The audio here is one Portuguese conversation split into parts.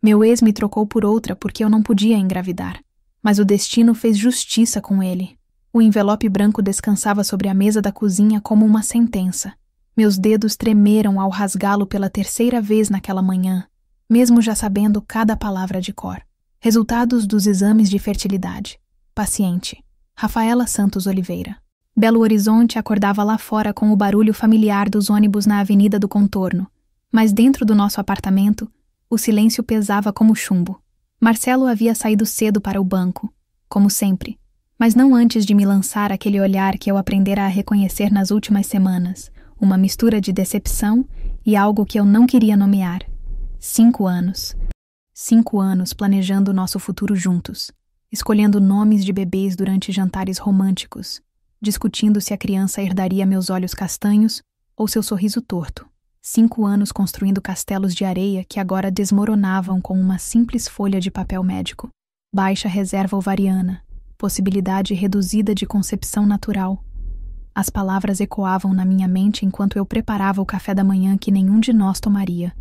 Meu ex me trocou por outra porque eu não podia engravidar. Mas o destino fez justiça com ele. O envelope branco descansava sobre a mesa da cozinha como uma sentença. Meus dedos tremeram ao rasgá-lo pela terceira vez naquela manhã, mesmo já sabendo cada palavra de cor. Resultados dos exames de fertilidade. Paciente: Rafaela Santos Oliveira. Belo Horizonte acordava lá fora com o barulho familiar dos ônibus na Avenida do Contorno, mas dentro do nosso apartamento, o silêncio pesava como chumbo. Marcelo havia saído cedo para o banco, como sempre, mas não antes de me lançar aquele olhar que eu aprendera a reconhecer nas últimas semanas, uma mistura de decepção e algo que eu não queria nomear. 5 anos. 5 anos planejando o nosso futuro juntos, escolhendo nomes de bebês durante jantares românticos, discutindo se a criança herdaria meus olhos castanhos ou seu sorriso torto. 5 anos construindo castelos de areia que agora desmoronavam com uma simples folha de papel médico. Baixa reserva ovariana, possibilidade reduzida de concepção natural. As palavras ecoavam na minha mente enquanto eu preparava o café da manhã que nenhum de nós tomaria.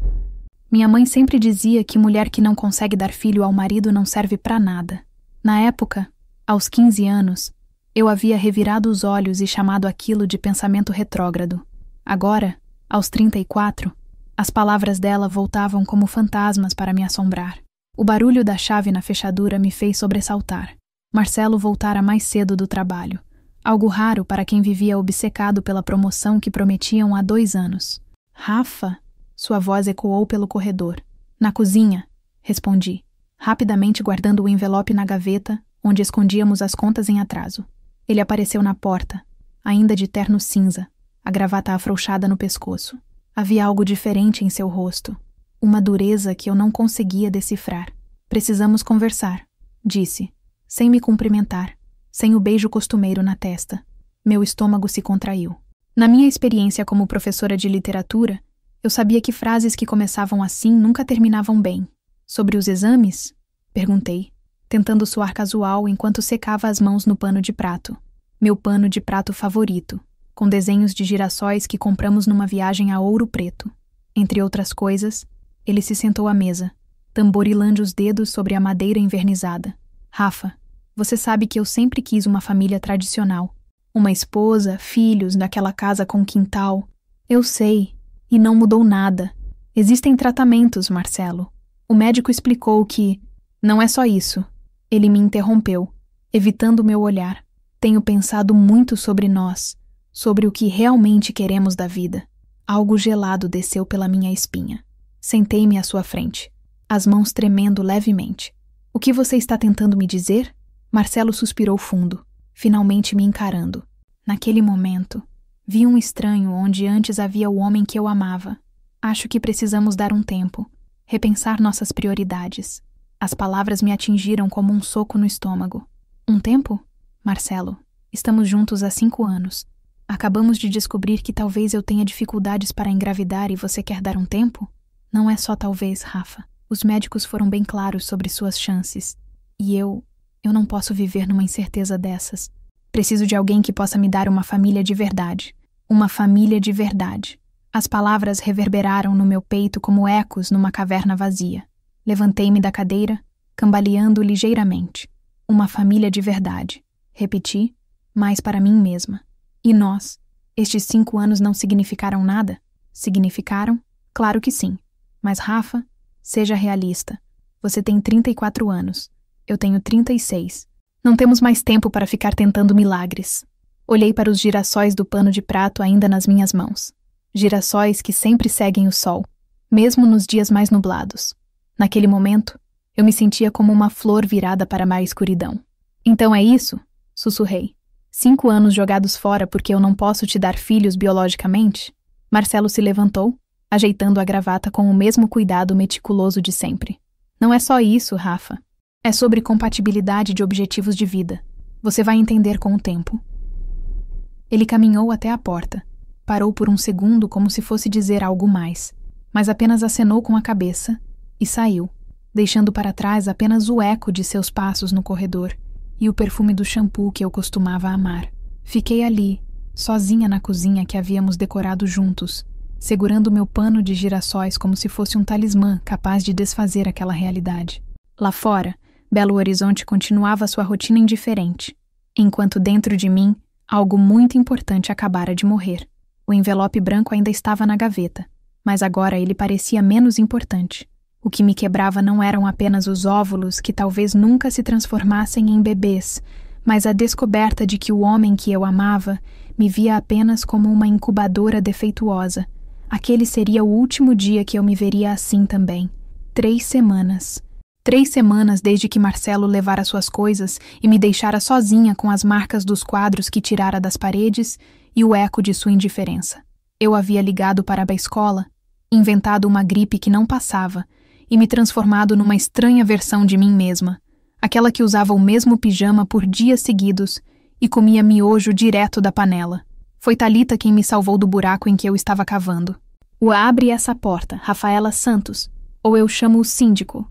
Minha mãe sempre dizia que mulher que não consegue dar filho ao marido não serve para nada. Na época, aos 15 anos, eu havia revirado os olhos e chamado aquilo de pensamento retrógrado. Agora, aos 34, as palavras dela voltavam como fantasmas para me assombrar. O barulho da chave na fechadura me fez sobressaltar. Marcelo voltara mais cedo do trabalho, algo raro para quem vivia obcecado pela promoção que prometiam há 2 anos. Rafa? Sua voz ecoou pelo corredor. Na cozinha, respondi, rapidamente guardando o envelope na gaveta, onde escondíamos as contas em atraso. Ele apareceu na porta, ainda de terno cinza, a gravata afrouxada no pescoço. Havia algo diferente em seu rosto, uma dureza que eu não conseguia decifrar. Precisamos conversar, disse, sem me cumprimentar, sem o beijo costumeiro na testa. Meu estômago se contraiu. Na minha experiência como professora de literatura, eu sabia que frases que começavam assim nunca terminavam bem. Sobre os exames? Perguntei, tentando soar casual enquanto secava as mãos no pano de prato. Meu pano de prato favorito, com desenhos de girassóis que compramos numa viagem a Ouro Preto. Entre outras coisas, ele se sentou à mesa, tamborilando os dedos sobre a madeira envernizada. Rafa, você sabe que eu sempre quis uma família tradicional. Uma esposa, filhos, naquela casa com quintal. Eu sei, e não mudou nada. Existem tratamentos, Marcelo. O médico explicou que... Não é só isso. Ele me interrompeu, evitando meu olhar. Tenho pensado muito sobre nós, sobre o que realmente queremos da vida. Algo gelado desceu pela minha espinha. Sentei-me à sua frente, as mãos tremendo levemente. O que você está tentando me dizer? Marcelo suspirou fundo, finalmente me encarando. Naquele momento, vi um estranho onde antes havia o homem que eu amava. Acho que precisamos dar um tempo, repensar nossas prioridades. As palavras me atingiram como um soco no estômago. Um tempo? Marcelo, estamos juntos há 5 anos. Acabamos de descobrir que talvez eu tenha dificuldades para engravidar e você quer dar um tempo? Não é só talvez, Rafa. Os médicos foram bem claros sobre suas chances. E eu não posso viver numa incerteza dessas. Preciso de alguém que possa me dar uma família de verdade. Uma família de verdade. As palavras reverberaram no meu peito como ecos numa caverna vazia. Levantei-me da cadeira, cambaleando ligeiramente. Uma família de verdade. Repeti, mas para mim mesma. E nós? Estes 5 anos não significaram nada? Significaram? Claro que sim. Mas Rafa, seja realista. Você tem 34 anos. Eu tenho 36. Não temos mais tempo para ficar tentando milagres. Olhei para os girassóis do pano de prato ainda nas minhas mãos. Girassóis que sempre seguem o sol, mesmo nos dias mais nublados. Naquele momento, eu me sentia como uma flor virada para a escuridão. Então é isso? Sussurrei. 5 anos jogados fora porque eu não posso te dar filhos biologicamente? Marcelo se levantou, ajeitando a gravata com o mesmo cuidado meticuloso de sempre. Não é só isso, Rafa. É sobre compatibilidade de objetivos de vida. Você vai entender com o tempo. Ele caminhou até a porta. Parou por um segundo como se fosse dizer algo mais, mas apenas acenou com a cabeça e saiu, deixando para trás apenas o eco de seus passos no corredor e o perfume do shampoo que eu costumava amar. Fiquei ali, sozinha na cozinha que havíamos decorado juntos, segurando meu pano de girassóis como se fosse um talismã capaz de desfazer aquela realidade. Lá fora, Belo Horizonte continuava sua rotina indiferente, enquanto dentro de mim, algo muito importante acabara de morrer. O envelope branco ainda estava na gaveta, mas agora ele parecia menos importante. O que me quebrava não eram apenas os óvulos que talvez nunca se transformassem em bebês, mas a descoberta de que o homem que eu amava me via apenas como uma incubadora defeituosa. Aquele seria o último dia que eu me veria assim também. 3 semanas. 3 semanas desde que Marcelo levara suas coisas e me deixara sozinha com as marcas dos quadros que tirara das paredes e o eco de sua indiferença. Eu havia ligado para a escola, inventado uma gripe que não passava e me transformado numa estranha versão de mim mesma, aquela que usava o mesmo pijama por dias seguidos e comia miojo direto da panela. Foi Thalita quem me salvou do buraco em que eu estava cavando. Abre essa porta, Rafaela Santos, ou eu chamo o síndico.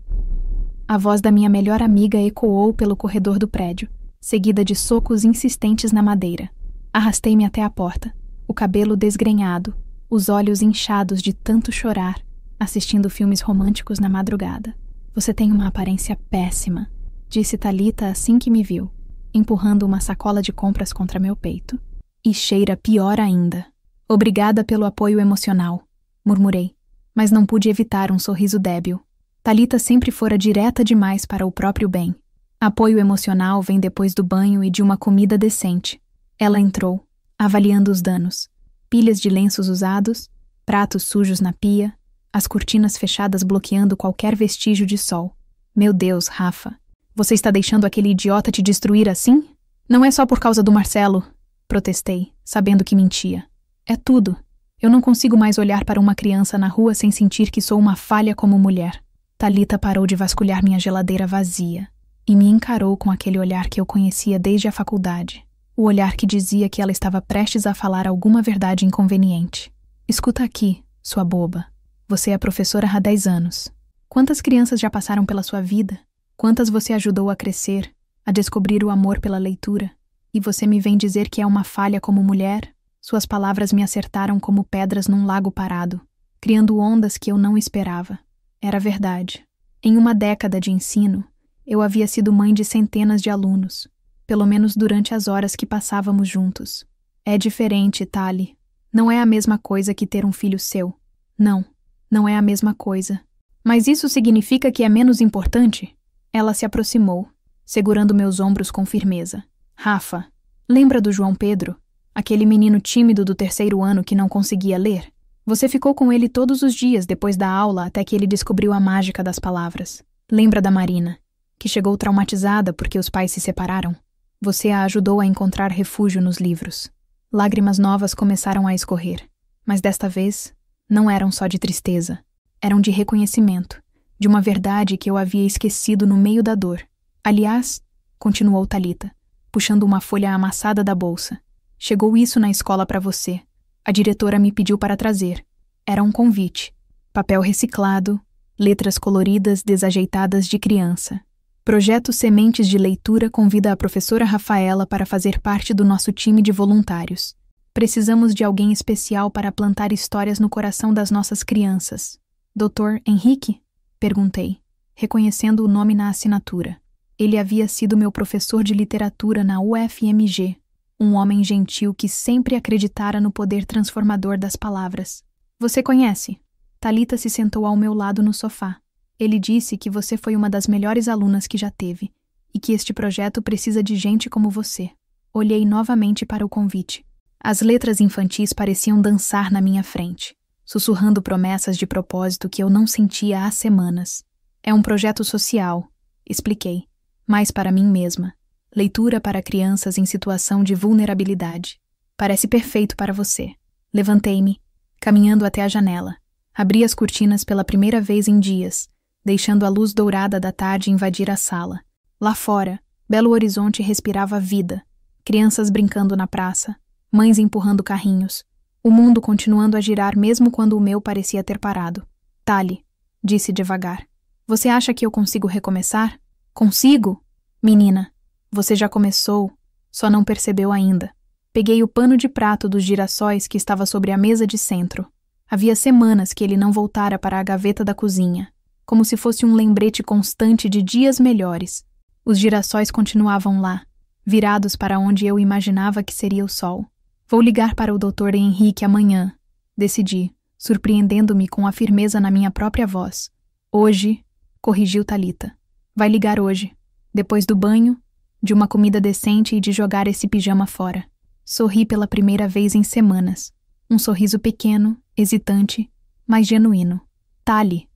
A voz da minha melhor amiga ecoou pelo corredor do prédio, seguida de socos insistentes na madeira. Arrastei-me até a porta, o cabelo desgrenhado, os olhos inchados de tanto chorar, assistindo filmes românticos na madrugada. Você tem uma aparência péssima, disse Thalita assim que me viu, empurrando uma sacola de compras contra meu peito. E cheira pior ainda. Obrigada pelo apoio emocional, murmurei, mas não pude evitar um sorriso débil. Thalita sempre fora direta demais para o próprio bem. Apoio emocional vem depois do banho e de uma comida decente. Ela entrou, avaliando os danos. Pilhas de lenços usados, pratos sujos na pia, as cortinas fechadas bloqueando qualquer vestígio de sol. Meu Deus, Rafa, você está deixando aquele idiota te destruir assim? Não é só por causa do Marcelo, protestei, sabendo que mentia. É tudo. Eu não consigo mais olhar para uma criança na rua sem sentir que sou uma falha como mulher. Thalita parou de vasculhar minha geladeira vazia e me encarou com aquele olhar que eu conhecia desde a faculdade. O olhar que dizia que ela estava prestes a falar alguma verdade inconveniente. Escuta aqui, sua boba. Você é professora há 10 anos. Quantas crianças já passaram pela sua vida? Quantas você ajudou a crescer, a descobrir o amor pela leitura? E você me vem dizer que é uma falha como mulher? Suas palavras me acertaram como pedras num lago parado, criando ondas que eu não esperava. Era verdade. Em uma década de ensino, eu havia sido mãe de centenas de alunos, pelo menos durante as horas que passávamos juntos. É diferente, Thali. Não é a mesma coisa que ter um filho seu. Não, não é a mesma coisa. Mas isso significa que é menos importante? Ela se aproximou, segurando meus ombros com firmeza. Rafa, lembra do João Pedro? Aquele menino tímido do 3º ano que não conseguia ler? Você ficou com ele todos os dias depois da aula até que ele descobriu a mágica das palavras. Lembra da Marina, que chegou traumatizada porque os pais se separaram? Você a ajudou a encontrar refúgio nos livros. Lágrimas novas começaram a escorrer, mas desta vez não eram só de tristeza. Eram de reconhecimento, de uma verdade que eu havia esquecido no meio da dor. Aliás, continuou Thalita, puxando uma folha amassada da bolsa. Chegou isso na escola para você. A diretora me pediu para trazer. Era um convite. Papel reciclado, letras coloridas desajeitadas de criança. Projeto Sementes de Leitura convida a professora Rafaela para fazer parte do nosso time de voluntários. Precisamos de alguém especial para plantar histórias no coração das nossas crianças. Dr. Henrique? Perguntei, reconhecendo o nome na assinatura. Ele havia sido meu professor de literatura na UFMG, um homem gentil que sempre acreditara no poder transformador das palavras. Você conhece? Thalita se sentou ao meu lado no sofá. Ele disse que você foi uma das melhores alunas que já teve e que este projeto precisa de gente como você. Olhei novamente para o convite. As letras infantis pareciam dançar na minha frente, sussurrando promessas de propósito que eu não sentia há semanas. É um projeto social, expliquei, mas para mim mesma. Leitura para crianças em situação de vulnerabilidade. Parece perfeito para você. Levantei-me, caminhando até a janela. Abri as cortinas pela primeira vez em dias, deixando a luz dourada da tarde invadir a sala. Lá fora, Belo Horizonte respirava vida. Crianças brincando na praça, mães empurrando carrinhos. O mundo continuando a girar mesmo quando o meu parecia ter parado. Thali, disse devagar. Você acha que eu consigo recomeçar? Consigo? Menina, você já começou, só não percebeu ainda. Peguei o pano de prato dos girassóis que estava sobre a mesa de centro. Havia semanas que ele não voltara para a gaveta da cozinha, como se fosse um lembrete constante de dias melhores. Os girassóis continuavam lá, virados para onde eu imaginava que seria o sol. Vou ligar para o Dr. Henrique amanhã, decidi, surpreendendo-me com a firmeza na minha própria voz. Hoje, corrigiu Thalita. Vai ligar hoje, depois do banho, de uma comida decente e de jogar esse pijama fora. Sorri pela primeira vez em semanas. Um sorriso pequeno, hesitante, mas genuíno. Thali.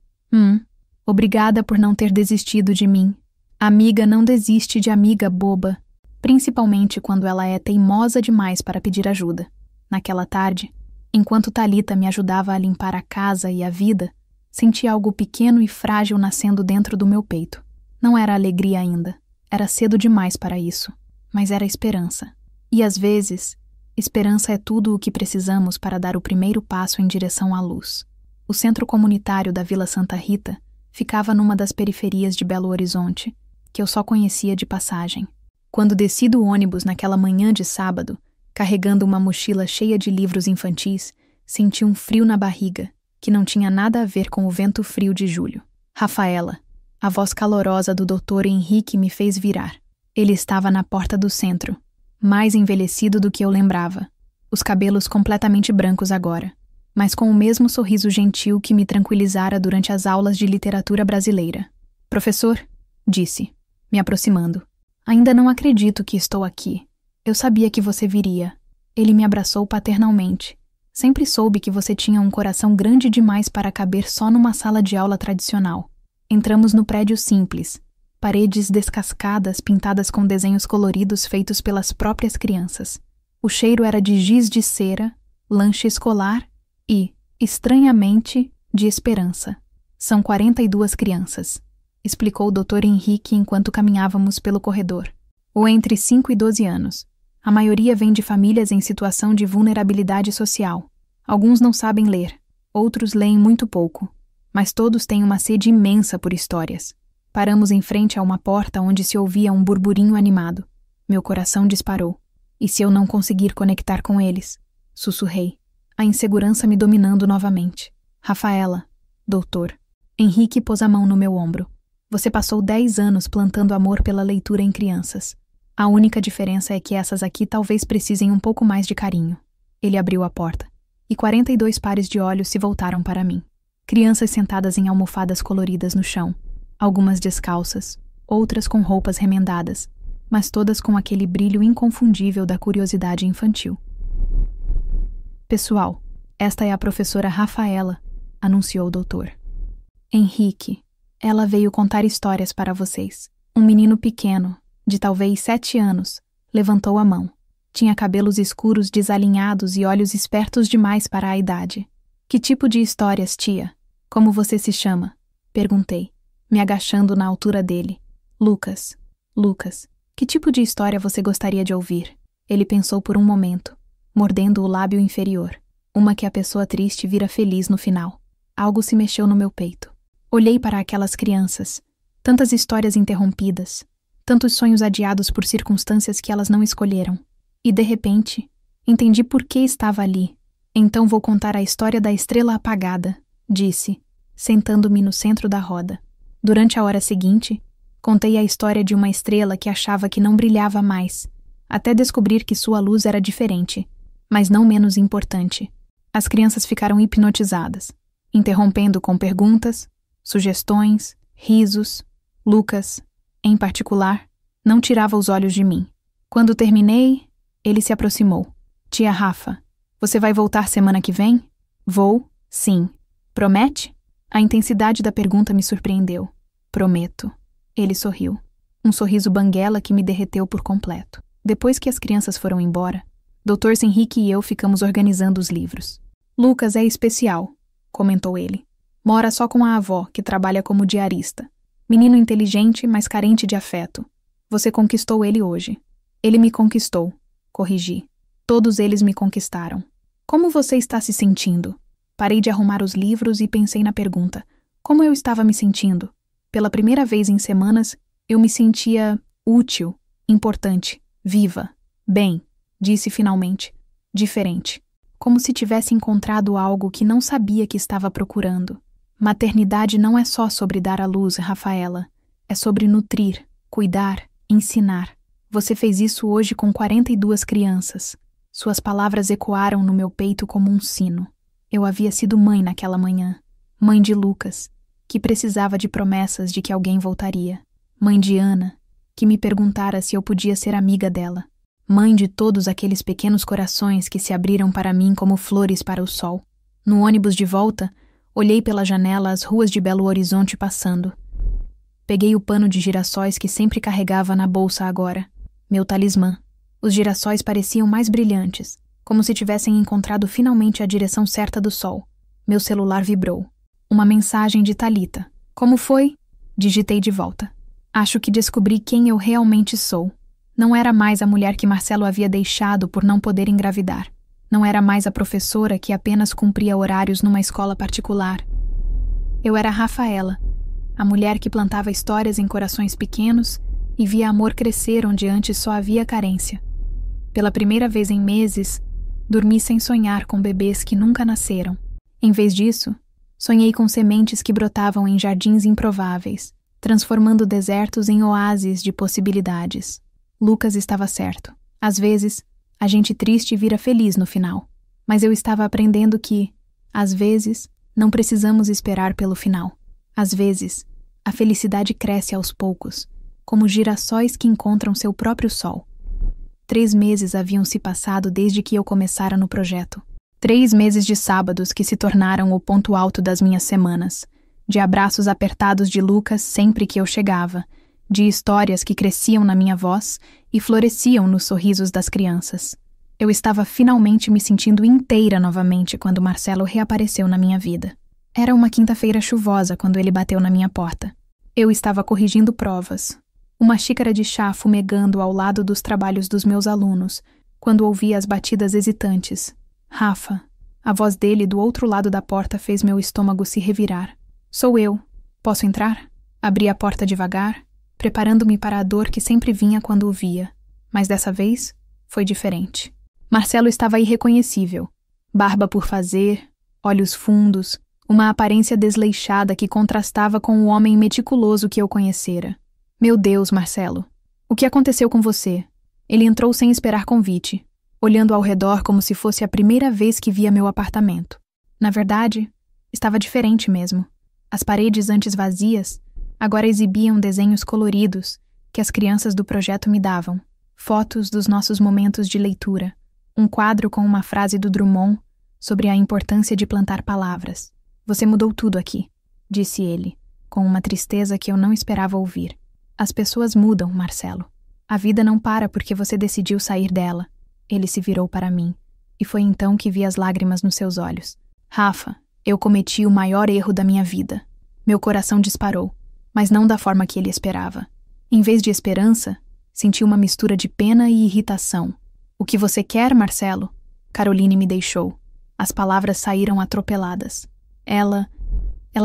Obrigada por não ter desistido de mim. Amiga não desiste de amiga boba, principalmente quando ela é teimosa demais para pedir ajuda. Naquela tarde, enquanto Thalita me ajudava a limpar a casa e a vida, senti algo pequeno e frágil nascendo dentro do meu peito. Não era alegria ainda. Era cedo demais para isso, mas era esperança. E às vezes, esperança é tudo o que precisamos para dar o primeiro passo em direção à luz. O centro comunitário da Vila Santa Rita ficava numa das periferias de Belo Horizonte, que eu só conhecia de passagem. Quando desci do ônibus naquela manhã de sábado, carregando uma mochila cheia de livros infantis, senti um frio na barriga, que não tinha nada a ver com o vento frio de julho. Rafaela, a voz calorosa do Dr. Henrique me fez virar. Ele estava na porta do centro, mais envelhecido do que eu lembrava, os cabelos completamente brancos agora, mas com o mesmo sorriso gentil que me tranquilizara durante as aulas de literatura brasileira. Professor, disse, me aproximando. Ainda não acredito que estou aqui. Eu sabia que você viria. Ele me abraçou paternalmente. Sempre soube que você tinha um coração grande demais para caber só numa sala de aula tradicional. Entramos no prédio simples, paredes descascadas pintadas com desenhos coloridos feitos pelas próprias crianças. O cheiro era de giz de cera, lanche escolar e, estranhamente, de esperança. São 42 crianças, explicou o Dr. Henrique enquanto caminhávamos pelo corredor. Ou entre 5 e 12 anos. A maioria vem de famílias em situação de vulnerabilidade social. Alguns não sabem ler, outros leem muito pouco, mas todos têm uma sede imensa por histórias. Paramos em frente a uma porta onde se ouvia um burburinho animado. Meu coração disparou. E se eu não conseguir conectar com eles? Sussurrei, a insegurança me dominando novamente. Rafaela, doutor. Henrique pôs a mão no meu ombro. Você passou 10 anos plantando amor pela leitura em crianças. A única diferença é que essas aqui talvez precisem um pouco mais de carinho. Ele abriu a porta, e 42 pares de olhos se voltaram para mim. Crianças sentadas em almofadas coloridas no chão, algumas descalças, outras com roupas remendadas, mas todas com aquele brilho inconfundível da curiosidade infantil. Pessoal, esta é a professora Rafaela, anunciou o doutor. Henrique, ela veio contar histórias para vocês. Um menino pequeno, de talvez 7 anos, levantou a mão. Tinha cabelos escuros desalinhados e olhos espertos demais para a idade. Que tipo de histórias, tia? Como você se chama? Perguntei, me agachando na altura dele. Lucas. Lucas, que tipo de história você gostaria de ouvir? Ele pensou por um momento, mordendo o lábio inferior. Uma que a pessoa triste vira feliz no final. Algo se mexeu no meu peito. Olhei para aquelas crianças. Tantas histórias interrompidas. Tantos sonhos adiados por circunstâncias que elas não escolheram. E, de repente, entendi por que estava ali. Então vou contar a história da estrela apagada, disse, sentando-me no centro da roda. Durante a hora seguinte, contei a história de uma estrela que achava que não brilhava mais, até descobrir que sua luz era diferente, mas não menos importante. As crianças ficaram hipnotizadas, interrompendo com perguntas, sugestões, risos. Lucas, em particular, não tirava os olhos de mim. Quando terminei, ele se aproximou. Tia Rafa, você vai voltar semana que vem? Vou, sim. Promete? A intensidade da pergunta me surpreendeu. Prometo. Ele sorriu. Um sorriso banguela que me derreteu por completo. Depois que as crianças foram embora, Dr. Henrique e eu ficamos organizando os livros. Lucas é especial, comentou ele. Mora só com a avó, que trabalha como diarista. Menino inteligente, mas carente de afeto. Você conquistou ele hoje. Ele me conquistou, corrigi. Todos eles me conquistaram. Como você está se sentindo? Parei de arrumar os livros e pensei na pergunta. Como eu estava me sentindo? Pela primeira vez em semanas, eu me sentia útil, importante, viva. Bem, disse finalmente. Diferente. como se tivesse encontrado algo que não sabia que estava procurando. Maternidade não é só sobre dar à luz, Rafaela. É sobre nutrir, cuidar, ensinar. Você fez isso hoje com 42 crianças. Suas palavras ecoaram no meu peito como um sino. Eu havia sido mãe naquela manhã. Mãe de Lucas, que precisava de promessas de que alguém voltaria. Mãe de Ana, que me perguntara se eu podia ser amiga dela. Mãe de todos aqueles pequenos corações que se abriram para mim como flores para o sol. No ônibus de volta, olhei pela janela as ruas de Belo Horizonte passando. Peguei o pano de girassóis que sempre carregava na bolsa agora. Meu talismã. Os girassóis pareciam mais brilhantes, como se tivessem encontrado finalmente a direção certa do sol. Meu celular vibrou. Uma mensagem de Thalita. Como foi? Digitei de volta. Acho que descobri quem eu realmente sou. Não era mais a mulher que Marcelo havia deixado por não poder engravidar. Não era mais a professora que apenas cumpria horários numa escola particular. Eu era a Rafaela, a mulher que plantava histórias em corações pequenos e via amor crescer onde antes só havia carência. Pela primeira vez em meses, dormi sem sonhar com bebês que nunca nasceram. Em vez disso, sonhei com sementes que brotavam em jardins improváveis, transformando desertos em oásis de possibilidades. Lucas estava certo. Às vezes, a gente triste vira feliz no final. Mas eu estava aprendendo que, às vezes, não precisamos esperar pelo final. Às vezes, a felicidade cresce aos poucos, como girassóis que encontram seu próprio sol. 3 meses haviam se passado desde que eu começara no projeto. 3 meses de sábados que se tornaram o ponto alto das minhas semanas, de abraços apertados de Lucas sempre que eu chegava, de histórias que cresciam na minha voz e floresciam nos sorrisos das crianças. Eu estava finalmente me sentindo inteira novamente quando Marcelo reapareceu na minha vida. Era uma quinta-feira chuvosa quando ele bateu na minha porta. Eu estava corrigindo provas, uma xícara de chá fumegando ao lado dos trabalhos dos meus alunos, quando ouvi as batidas hesitantes. Rafa, a voz dele do outro lado da porta fez meu estômago se revirar. Sou eu. Posso entrar? Abri a porta devagar, preparando-me para a dor que sempre vinha quando o via. Mas dessa vez, foi diferente. Marcelo estava irreconhecível. Barba por fazer, olhos fundos, uma aparência desleixada que contrastava com o homem meticuloso que eu conhecera. Meu Deus, Marcelo. O que aconteceu com você? Ele entrou sem esperar convite, olhando ao redor como se fosse a primeira vez que via meu apartamento. Na verdade, estava diferente mesmo. As paredes antes vazias agora exibiam desenhos coloridos que as crianças do projeto me davam, fotos dos nossos momentos de leitura, um quadro com uma frase do Drummond sobre a importância de plantar palavras. Você mudou tudo aqui, disse ele, com uma tristeza que eu não esperava ouvir. As pessoas mudam, Marcelo. A vida não para porque você decidiu sair dela. Ele se virou para mim, e foi então que vi as lágrimas nos seus olhos. Rafa, eu cometi o maior erro da minha vida. Meu coração disparou, mas não da forma que ele esperava. Em vez de esperança, senti uma mistura de pena e irritação. O que você quer, Marcelo? Caroline me deixou. As palavras saíram atropeladas. Ela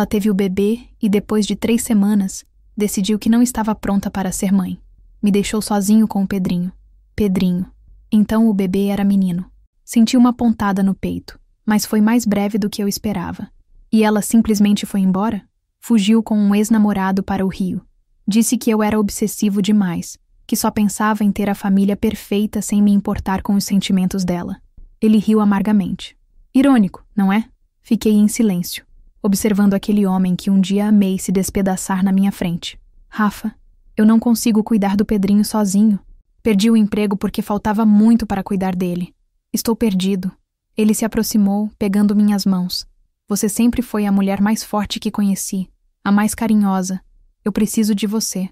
teve o bebê e depois de 3 semanas, decidiu que não estava pronta para ser mãe. Me deixou sozinho com o Pedrinho. Pedrinho. Então o bebê era menino. Senti uma pontada no peito, mas foi mais breve do que eu esperava. E ela simplesmente foi embora? Fugiu com um ex-namorado para o Rio. Disse que eu era obsessivo demais, que só pensava em ter a família perfeita sem me importar com os sentimentos dela. Ele riu amargamente. Irônico, não é? Fiquei em silêncio, observando aquele homem que um dia amei se despedaçar na minha frente. Rafa, eu não consigo cuidar do Pedrinho sozinho. Perdi o emprego porque faltava muito para cuidar dele. Estou perdido. Ele se aproximou, pegando minhas mãos. Você sempre foi a mulher mais forte que conheci, a mais carinhosa. Eu preciso de você.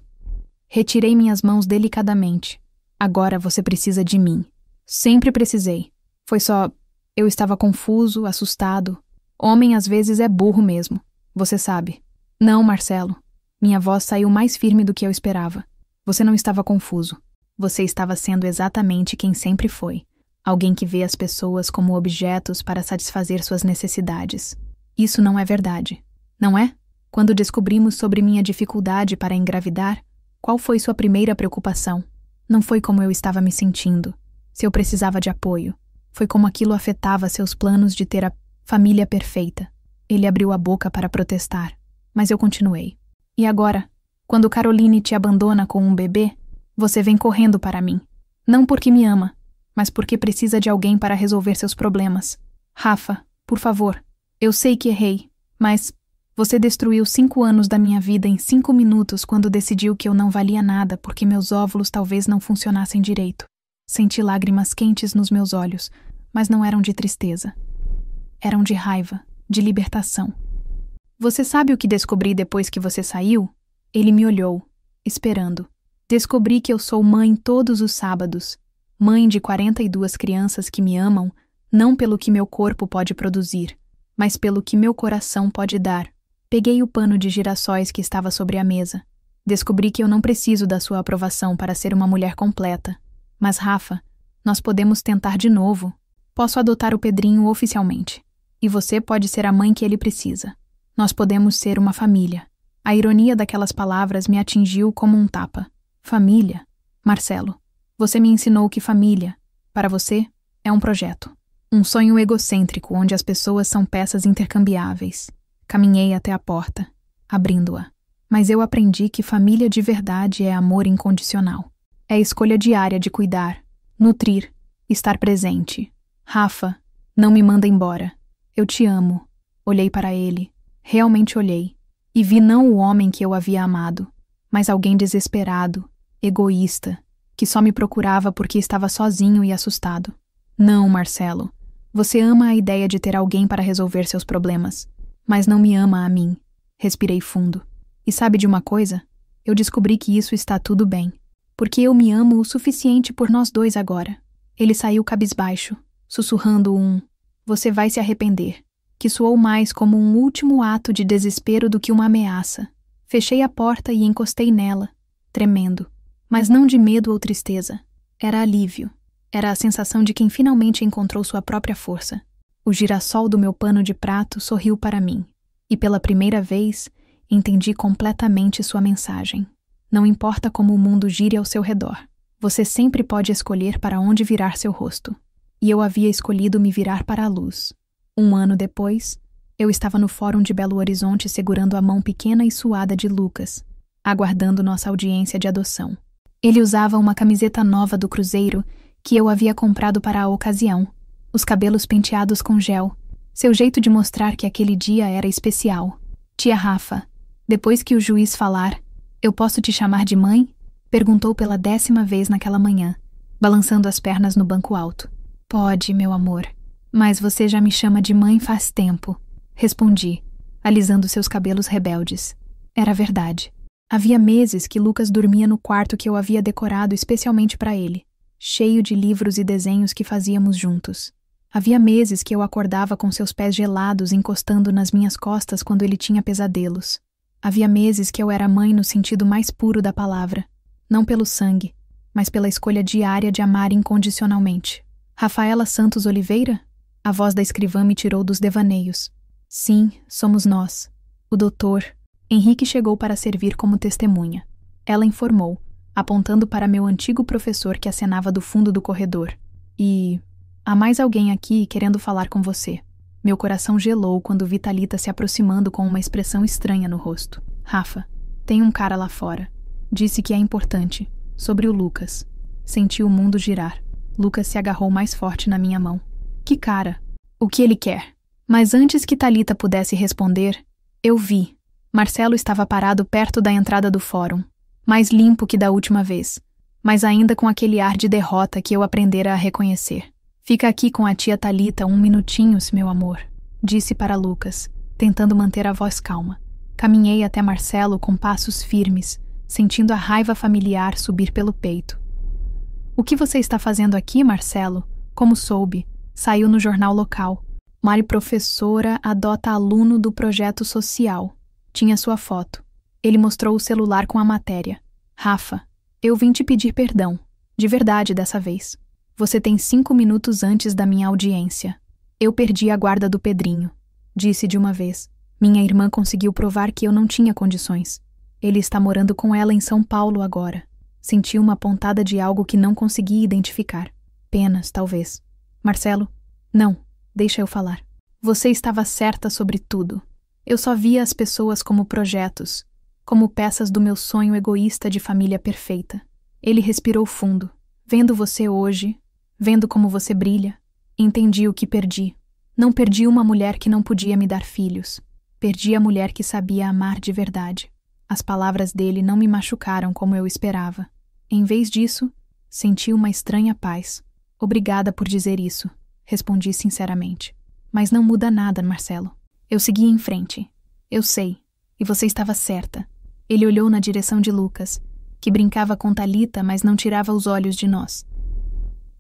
Retirei minhas mãos delicadamente. Agora você precisa de mim. Sempre precisei. Foi só... Eu estava confuso, assustado. Homem às vezes é burro mesmo. Você sabe. Não, Marcelo. Minha voz saiu mais firme do que eu esperava. Você não estava confuso. Você estava sendo exatamente quem sempre foi. Alguém que vê as pessoas como objetos para satisfazer suas necessidades. Isso não é verdade. Não é? Quando descobrimos sobre minha dificuldade para engravidar, qual foi sua primeira preocupação? Não foi como eu estava me sentindo. Se eu precisava de apoio. Foi como aquilo afetava seus planos de ter a família perfeita. Ele abriu a boca para protestar, mas eu continuei. E agora, quando Caroline te abandona com um bebê, você vem correndo para mim. Não porque me ama, mas porque precisa de alguém para resolver seus problemas. Rafa, por favor, eu sei que errei, mas você destruiu 5 anos da minha vida em 5 minutos quando decidiu que eu não valia nada porque meus óvulos talvez não funcionassem direito. Senti lágrimas quentes nos meus olhos, mas não eram de tristeza. Eram de raiva, de libertação. Você sabe o que descobri depois que você saiu? Ele me olhou, esperando. Descobri que eu sou mãe todos os sábados. Mãe de 42 crianças que me amam, não pelo que meu corpo pode produzir, mas pelo que meu coração pode dar. Peguei o pano de girassóis que estava sobre a mesa. Descobri que eu não preciso da sua aprovação para ser uma mulher completa. Mas, Rafa, nós podemos tentar de novo. Posso adotar o Pedrinho oficialmente. E você pode ser a mãe que ele precisa. Nós podemos ser uma família. A ironia daquelas palavras me atingiu como um tapa. Família? Marcelo, você me ensinou que família, para você, é um projeto. Um sonho egocêntrico onde as pessoas são peças intercambiáveis. Caminhei até a porta, abrindo-a. Mas eu aprendi que família de verdade é amor incondicional. É a escolha diária de cuidar, nutrir, estar presente. Rafa, não me manda embora. Eu te amo. Olhei para ele, realmente olhei, e vi não o homem que eu havia amado, mas alguém desesperado, egoísta, que só me procurava porque estava sozinho e assustado. Não, Marcelo, você ama a ideia de ter alguém para resolver seus problemas, mas não me ama a mim. Respirei fundo. E sabe de uma coisa? Eu descobri que isso está tudo bem, porque eu me amo o suficiente por nós dois agora. Ele saiu cabisbaixo, sussurrando "Você vai se arrepender", que soou mais como um último ato de desespero do que uma ameaça. Fechei a porta e encostei nela, tremendo, mas não de medo ou tristeza. Era alívio. Era a sensação de quem finalmente encontrou sua própria força. O girassol do meu pano de prato sorriu para mim, e pela primeira vez entendi completamente sua mensagem. Não importa como o mundo gire ao seu redor, você sempre pode escolher para onde virar seu rosto. E eu havia escolhido me virar para a luz. 1 ano depois, eu estava no Fórum de Belo Horizonte segurando a mão pequena e suada de Lucas, aguardando nossa audiência de adoção. Ele usava uma camiseta nova do Cruzeiro que eu havia comprado para a ocasião, os cabelos penteados com gel, seu jeito de mostrar que aquele dia era especial. Tia Rafa, depois que o juiz falar, eu posso te chamar de mãe? Perguntou pela 10ª vez naquela manhã, balançando as pernas no banco alto. Pode, meu amor, mas você já me chama de mãe faz tempo, respondi, alisando seus cabelos rebeldes. Era verdade. Havia meses que Lucas dormia no quarto que eu havia decorado especialmente para ele, cheio de livros e desenhos que fazíamos juntos. Havia meses que eu acordava com seus pés gelados encostando nas minhas costas quando ele tinha pesadelos. Havia meses que eu era mãe no sentido mais puro da palavra, não pelo sangue, mas pela escolha diária de amar incondicionalmente. Rafaela Santos Oliveira? A voz da escrivã me tirou dos devaneios. Sim, somos nós. O doutor. Henrique chegou para servir como testemunha. Ela informou, apontando para meu antigo professor que acenava do fundo do corredor. E... há mais alguém aqui querendo falar com você. Meu coração gelou quando vi Thalita se aproximando com uma expressão estranha no rosto. Rafa, tem um cara lá fora. Disse que é importante. Sobre o Lucas. Senti o mundo girar. Lucas se agarrou mais forte na minha mão. Que cara? O que ele quer? Mas antes que Thalita pudesse responder, eu vi. Marcelo estava parado perto da entrada do fórum. Mais limpo que da última vez. Mas ainda com aquele ar de derrota que eu aprendera a reconhecer. Fica aqui com a tia Thalita 1 minutinho, meu amor. Disse para Lucas, tentando manter a voz calma. Caminhei até Marcelo com passos firmes, sentindo a raiva familiar subir pelo peito. O que você está fazendo aqui, Marcelo? Como soube, saiu no jornal local. Mari professora adota aluno do projeto social. Tinha sua foto. Ele mostrou o celular com a matéria. Rafa, eu vim te pedir perdão. De verdade dessa vez. Você tem 5 minutos antes da minha audiência. Eu perdi a guarda do Pedrinho. Disse de uma vez. Minha irmã conseguiu provar que eu não tinha condições. Ele está morando com ela em São Paulo agora. Senti uma pontada de algo que não consegui identificar. Penas, talvez. Marcelo, não, deixa eu falar. Você estava certa sobre tudo. Eu só via as pessoas como projetos, como peças do meu sonho egoísta de família perfeita. Ele respirou fundo. Vendo você hoje, vendo como você brilha, entendi o que perdi. Não perdi uma mulher que não podia me dar filhos. Perdi a mulher que sabia amar de verdade. As palavras dele não me machucaram como eu esperava. Em vez disso, senti uma estranha paz. Obrigada por dizer isso, respondi sinceramente. Mas não muda nada, Marcelo. Eu segui em frente. Eu sei. E você estava certa. Ele olhou na direção de Lucas, que brincava com Thalita, mas não tirava os olhos de nós.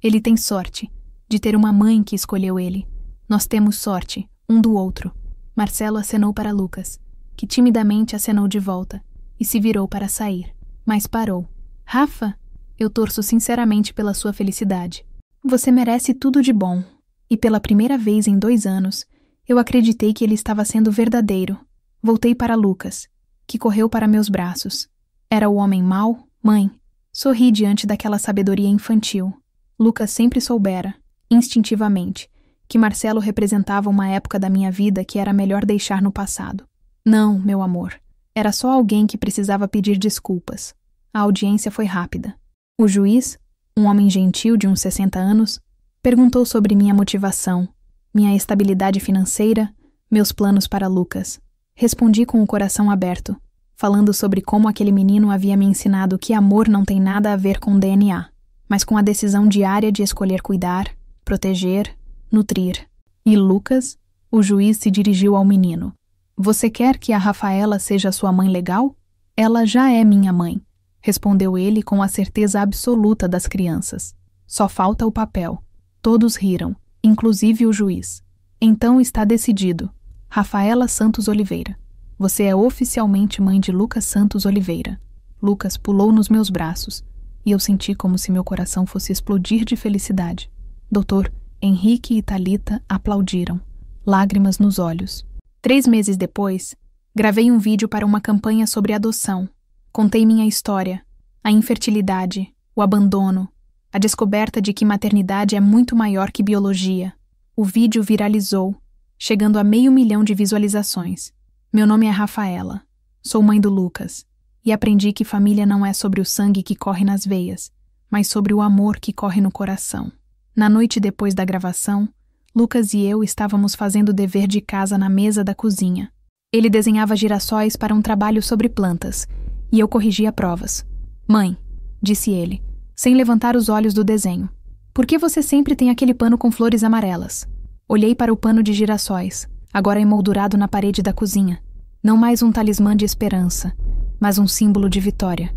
Ele tem sorte de ter uma mãe que escolheu ele. Nós temos sorte, um do outro. Marcelo acenou para Lucas, que timidamente acenou de volta, e se virou para sair. Mas parou. Rafa, eu torço sinceramente pela sua felicidade. Você merece tudo de bom. E pela primeira vez em 2 anos, eu acreditei que ele estava sendo verdadeiro. Voltei para Lucas, que correu para meus braços. Era o homem mau, mãe. Sorri diante daquela sabedoria infantil. Lucas sempre soubera, instintivamente, que Marcelo representava uma época da minha vida que era melhor deixar no passado. Não, meu amor. Era só alguém que precisava pedir desculpas. A audiência foi rápida. O juiz, um homem gentil de uns 60 anos, perguntou sobre minha motivação, minha estabilidade financeira, meus planos para Lucas. Respondi com o coração aberto, falando sobre como aquele menino havia me ensinado que amor não tem nada a ver com DNA, mas com a decisão diária de escolher cuidar, proteger, nutrir. E Lucas, o juiz se dirigiu ao menino. Você quer que a Rafaela seja sua mãe legal? Ela já é minha mãe, respondeu ele com a certeza absoluta das crianças. Só falta o papel. Todos riram, inclusive o juiz. Então está decidido. Rafaela Santos Oliveira. Você é oficialmente mãe de Lucas Santos Oliveira. Lucas pulou nos meus braços, e eu senti como se meu coração fosse explodir de felicidade. Doutor, Henrique e Thalita aplaudiram, lágrimas nos olhos. 3 meses depois, gravei um vídeo para uma campanha sobre adoção. Contei minha história, a infertilidade, o abandono, a descoberta de que maternidade é muito maior que biologia. O vídeo viralizou, chegando a 500.000 de visualizações. Meu nome é Rafaela, sou mãe do Lucas, e aprendi que família não é sobre o sangue que corre nas veias, mas sobre o amor que corre no coração. Na noite depois da gravação, Lucas e eu estávamos fazendo o dever de casa na mesa da cozinha. Ele desenhava girassóis para um trabalho sobre plantas, e eu corrigia provas. Mãe, disse ele, sem levantar os olhos do desenho, por que você sempre tem aquele pano com flores amarelas? Olhei para o pano de girassóis, agora emoldurado na parede da cozinha. Não mais um talismã de esperança, mas um símbolo de vitória.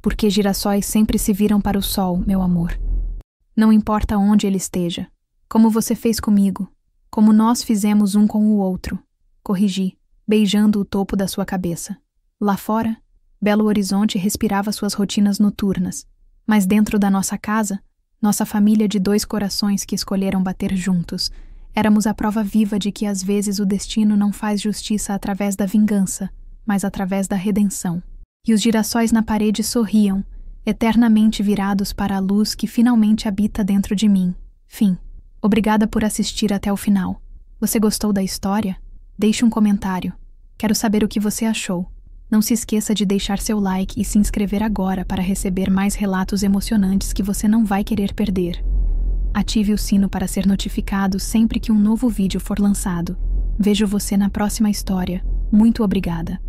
Porque girassóis sempre se viram para o sol, meu amor. Não importa onde ele esteja, como você fez comigo, como nós fizemos um com o outro. Corrigi, beijando o topo da sua cabeça. Lá fora, Belo Horizonte respirava suas rotinas noturnas, mas dentro da nossa casa, nossa família de 2 corações que escolheram bater juntos, éramos a prova viva de que às vezes o destino não faz justiça através da vingança, mas através da redenção. E os girassóis na parede sorriam, eternamente virados para a luz que finalmente habita dentro de mim. Fim. Obrigada por assistir até o final. Você gostou da história? Deixe um comentário. Quero saber o que você achou. Não se esqueça de deixar seu like e se inscrever agora para receber mais relatos emocionantes que você não vai querer perder. Ative o sino para ser notificado sempre que um novo vídeo for lançado. Vejo você na próxima história. Muito obrigada.